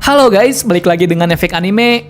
Halo guys, balik lagi dengan Efek Anime.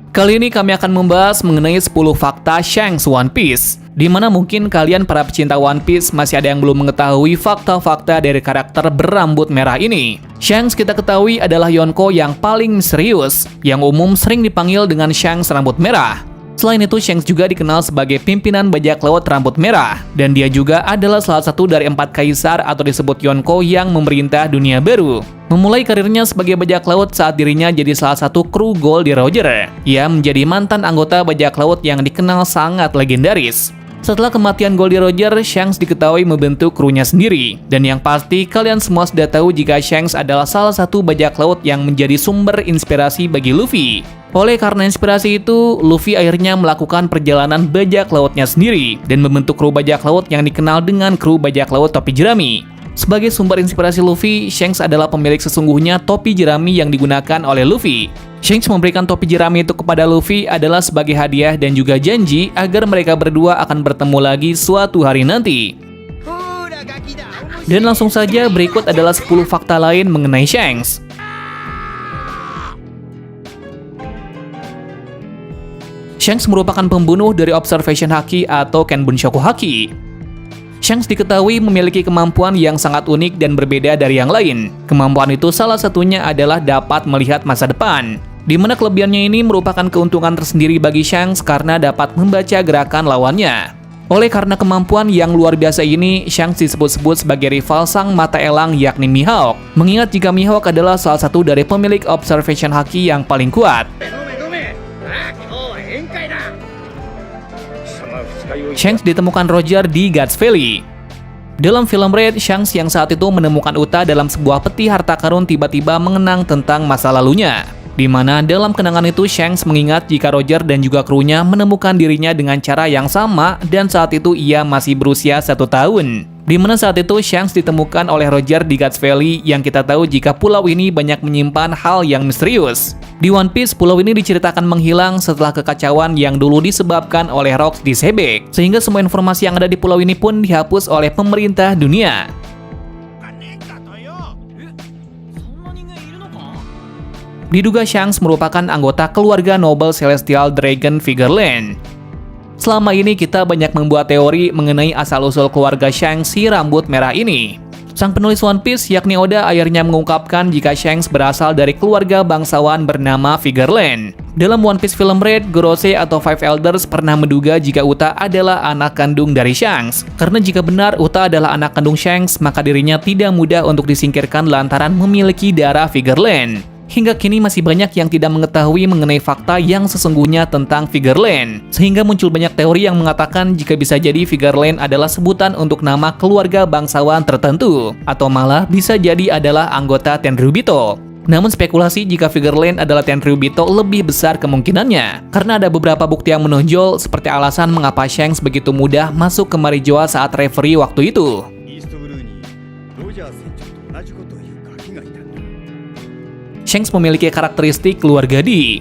Kali ini kami akan membahas mengenai 10 fakta Shanks One Piece, di mana mungkin kalian para pecinta One Piece masih ada yang belum mengetahui fakta-fakta dari karakter berambut merah ini. Shanks kita ketahui adalah Yonko yang paling misterius, yang umum sering dipanggil dengan Shanks rambut merah. Selain itu, Shanks juga dikenal sebagai pimpinan bajak laut rambut merah, dan dia juga adalah salah satu dari 4 kaisar atau disebut Yonko yang memerintah dunia baru. Memulai karirnya sebagai bajak laut saat dirinya jadi salah satu kru Goldie Roger. Ia menjadi mantan anggota bajak laut yang dikenal sangat legendaris. Setelah kematian Goldie Roger, Shanks diketahui membentuk krunya sendiri. Dan yang pasti, kalian semua sudah tahu jika Shanks adalah salah satu bajak laut yang menjadi sumber inspirasi bagi Luffy. Oleh karena inspirasi itu, Luffy akhirnya melakukan perjalanan bajak lautnya sendiri dan membentuk kru bajak laut yang dikenal dengan kru bajak laut topi jerami. Sebagai sumber inspirasi Luffy, Shanks adalah pemilik sesungguhnya topi jerami yang digunakan oleh Luffy. Shanks memberikan topi jerami itu kepada Luffy adalah sebagai hadiah dan juga janji agar mereka berdua akan bertemu lagi suatu hari nanti. Dan langsung saja berikut adalah 10 fakta lain mengenai Shanks. Shanks merupakan pembunuh dari Observation Haki atau Ken Bunshoku Haki. Shanks diketahui memiliki kemampuan yang sangat unik dan berbeda dari yang lain. Kemampuan itu salah satunya adalah dapat melihat masa depan, di mana kelebihannya ini merupakan keuntungan tersendiri bagi Shanks karena dapat membaca gerakan lawannya. Oleh karena kemampuan yang luar biasa ini, Shanks disebut-sebut sebagai rival sang mata elang yakni Mihawk. Mengingat jika Mihawk adalah salah satu dari pemilik Observation Haki yang paling kuat. Shanks ditemukan Roger di Guts Valley. Dalam film Red, Shanks yang saat itu menemukan Uta dalam sebuah peti harta karun tiba-tiba mengenang tentang masa lalunya. Di mana dalam kenangan itu Shanks mengingat jika Roger dan juga krunya menemukan dirinya dengan cara yang sama dan saat itu ia masih berusia 1 tahun. Di mana saat itu Shanks ditemukan oleh Roger di Guts Valley yang kita tahu jika pulau ini banyak menyimpan hal yang misterius. Di One Piece, pulau ini diceritakan menghilang setelah kekacauan yang dulu disebabkan oleh Rocks di Sebek, sehingga semua informasi yang ada di pulau ini pun dihapus oleh pemerintah dunia. Diduga Shanks merupakan anggota keluarga Noble Celestial Dragon Figureland. Selama ini kita banyak membuat teori mengenai asal-usul keluarga Shanks si rambut merah ini. Sang penulis One Piece yakni Oda akhirnya mengungkapkan jika Shanks berasal dari keluarga bangsawan bernama Figureland. Dalam One Piece film Red, Gorosei atau Five Elders pernah menduga jika Uta adalah anak kandung dari Shanks. Karena jika benar Uta adalah anak kandung Shanks, maka dirinya tidak mudah untuk disingkirkan lantaran memiliki darah Figureland. Hingga kini masih banyak yang tidak mengetahui mengenai fakta yang sesungguhnya tentang Figureland. Sehingga muncul banyak teori yang mengatakan jika bisa jadi Figureland adalah sebutan untuk nama keluarga bangsawan tertentu. Atau malah bisa jadi adalah anggota Tenryubito. Namun spekulasi jika Figureland adalah Tenryubito lebih besar kemungkinannya. Karena ada beberapa bukti yang menonjol seperti alasan mengapa Shanks begitu mudah masuk ke Marijoa saat referee waktu itu. Shanks memiliki karakteristik keluarga D.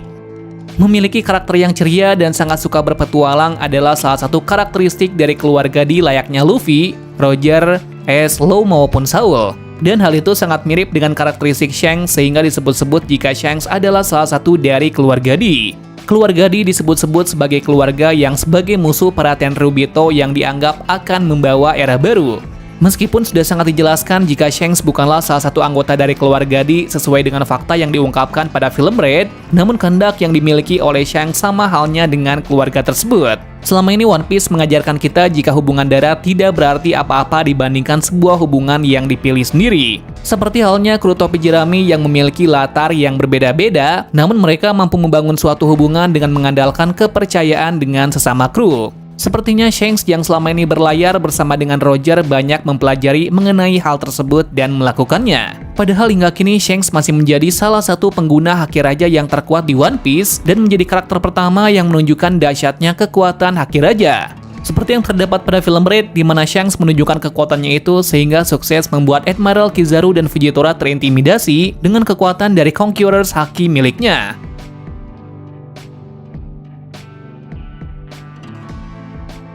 Memiliki karakter yang ceria dan sangat suka berpetualang adalah salah satu karakteristik dari keluarga D layaknya Luffy, Roger, Ace, Law maupun Saul. Dan hal itu sangat mirip dengan karakteristik Shanks sehingga disebut-sebut jika Shanks adalah salah satu dari keluarga D. Keluarga D disebut-sebut sebagai keluarga yang sebagai musuh para Tenryubito yang dianggap akan membawa era baru. Meskipun sudah sangat dijelaskan jika Shanks bukanlah salah satu anggota dari keluarga D sesuai dengan fakta yang diungkapkan pada film Red, namun kehendak yang dimiliki oleh Shanks sama halnya dengan keluarga tersebut. Selama ini One Piece mengajarkan kita jika hubungan darah tidak berarti apa-apa dibandingkan sebuah hubungan yang dipilih sendiri. Seperti halnya kru topi jerami yang memiliki latar yang berbeda-beda, namun mereka mampu membangun suatu hubungan dengan mengandalkan kepercayaan dengan sesama kru. Sepertinya Shanks yang selama ini berlayar bersama dengan Roger banyak mempelajari mengenai hal tersebut dan melakukannya. Padahal hingga kini Shanks masih menjadi salah satu pengguna Haki Raja yang terkuat di One Piece dan menjadi karakter pertama yang menunjukkan dahsyatnya kekuatan Haki Raja. Seperti yang terdapat pada film Red, di mana Shanks menunjukkan kekuatannya itu sehingga sukses membuat Admiral Kizaru dan Fujitora terintimidasi dengan kekuatan dari Conqueror's Haki miliknya.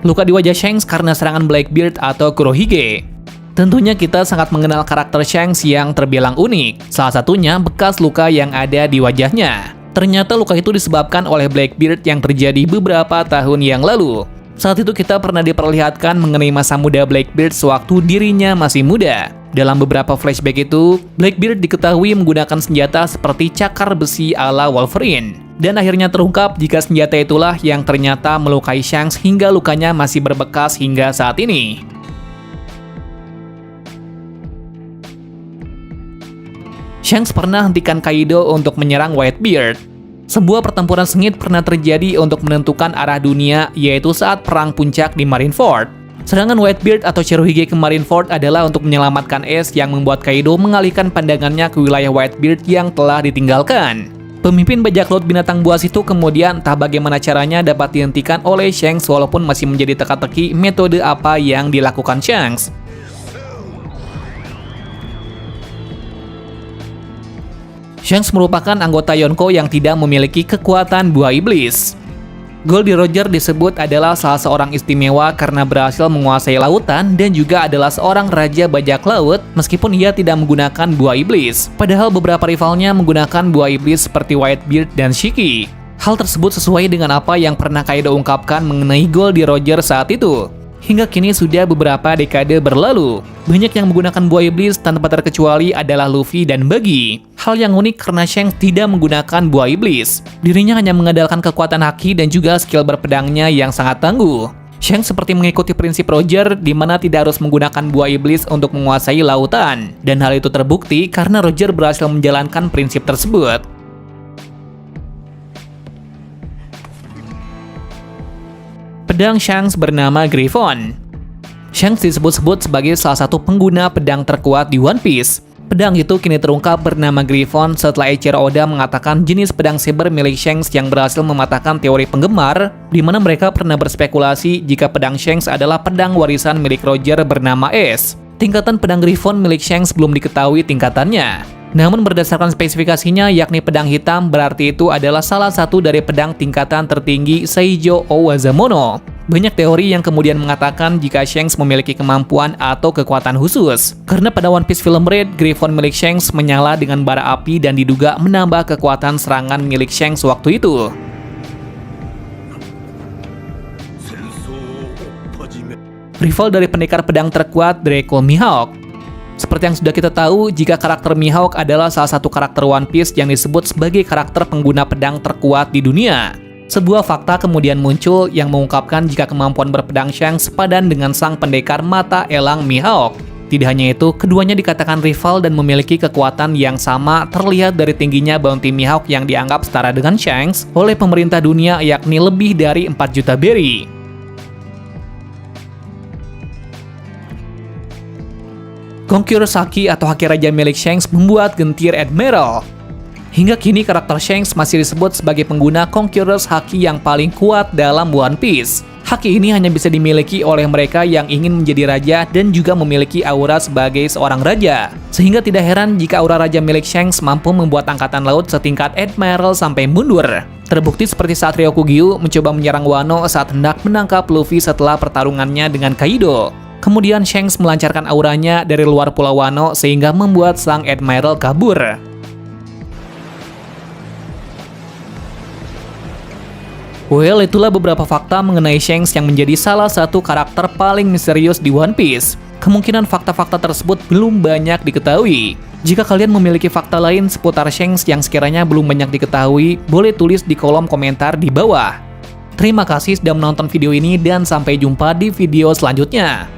Luka di wajah Shanks karena serangan Blackbeard atau Kurohige. Tentunya kita sangat mengenal karakter Shanks yang terbilang unik. Salah satunya bekas luka yang ada di wajahnya. Ternyata luka itu disebabkan oleh Blackbeard yang terjadi beberapa tahun yang lalu. Saat itu kita pernah diperlihatkan mengenai masa muda Blackbeard sewaktu dirinya masih muda. Dalam beberapa flashback itu, Blackbeard diketahui menggunakan senjata seperti cakar besi ala Wolverine. Dan akhirnya terungkap jika senjata itulah yang ternyata melukai Shanks hingga lukanya masih berbekas hingga saat ini. Shanks pernah hentikan Kaido untuk menyerang Whitebeard. Sebuah pertempuran sengit pernah terjadi untuk menentukan arah dunia, yaitu saat perang puncak di Marineford. Serangan Whitebeard atau Shirohige ke Marineford adalah untuk menyelamatkan Ace yang membuat Kaido mengalihkan pandangannya ke wilayah Whitebeard yang telah ditinggalkan. Pemimpin bajak laut binatang buas itu kemudian entah bagaimana caranya dapat dihentikan oleh Shanks walaupun masih menjadi teka-teki metode apa yang dilakukan Shanks. Shanks merupakan anggota Yonko yang tidak memiliki kekuatan buah iblis. Goldie Roger disebut adalah salah seorang istimewa karena berhasil menguasai lautan dan juga adalah seorang raja bajak laut meskipun ia tidak menggunakan buah iblis. Padahal beberapa rivalnya menggunakan buah iblis seperti Whitebeard dan Shiki. Hal tersebut sesuai dengan apa yang pernah Kaido ungkapkan mengenai Goldie Roger saat itu. Hingga kini sudah beberapa dekade berlalu. Banyak yang menggunakan buah iblis tanpa terkecuali adalah Luffy dan Buggy. Hal yang unik karena Shanks tidak menggunakan buah iblis. Dirinya hanya mengandalkan kekuatan haki dan juga skill berpedangnya yang sangat tangguh. Shanks seperti mengikuti prinsip Roger di mana tidak harus menggunakan buah iblis untuk menguasai lautan. Dan hal itu terbukti karena Roger berhasil menjalankan prinsip tersebut. Pedang Shanks bernama Griffon. Shanks disebut-sebut sebagai salah satu pengguna pedang terkuat di One Piece. Pedang itu kini terungkap bernama Griffon setelah Eiichiro Oda mengatakan jenis pedang saber milik Shanks yang berhasil mematahkan teori penggemar, di mana mereka pernah berspekulasi jika pedang Shanks adalah pedang warisan milik Roger bernama Ace. Tingkatan pedang Griffon milik Shanks belum diketahui tingkatannya. Namun berdasarkan spesifikasinya yakni pedang hitam berarti itu adalah salah satu dari pedang tingkatan tertinggi Seijo Owazamono. Banyak teori yang kemudian mengatakan jika Shanks memiliki kemampuan atau kekuatan khusus. Karena pada One Piece Film Red, Griffon milik Shanks menyala dengan bara api dan diduga menambah kekuatan serangan milik Shanks waktu itu. Rival dari pendekar pedang terkuat Draco Mihawk. Seperti yang sudah kita tahu, jika karakter Mihawk adalah salah satu karakter One Piece yang disebut sebagai karakter pengguna pedang terkuat di dunia. Sebuah fakta kemudian muncul yang mengungkapkan jika kemampuan berpedang Shanks sepadan dengan sang pendekar mata elang Mihawk. Tidak hanya itu, keduanya dikatakan rival dan memiliki kekuatan yang sama terlihat dari tingginya bounty Mihawk yang dianggap setara dengan Shanks oleh pemerintah dunia yakni lebih dari 4 juta berry. Conqueror's Haki atau Haki Raja milik Shanks membuat gentir Admiral. Hingga kini karakter Shanks masih disebut sebagai pengguna Conqueror's Haki yang paling kuat dalam One Piece. Haki ini hanya bisa dimiliki oleh mereka yang ingin menjadi raja dan juga memiliki aura sebagai seorang raja. Sehingga tidak heran jika aura raja milik Shanks mampu membuat angkatan laut setingkat Admiral sampai mundur. Terbukti seperti saat Ryokugyu mencoba menyerang Wano saat hendak menangkap Luffy setelah pertarungannya dengan Kaido. Kemudian Shanks melancarkan auranya dari luar Pulau Wano sehingga membuat sang Admiral kabur. Well, itulah beberapa fakta mengenai Shanks yang menjadi salah satu karakter paling misterius di One Piece. Kemungkinan fakta-fakta tersebut belum banyak diketahui. Jika kalian memiliki fakta lain seputar Shanks yang sekiranya belum banyak diketahui, boleh tulis di kolom komentar di bawah. Terima kasih sudah menonton video ini dan sampai jumpa di video selanjutnya.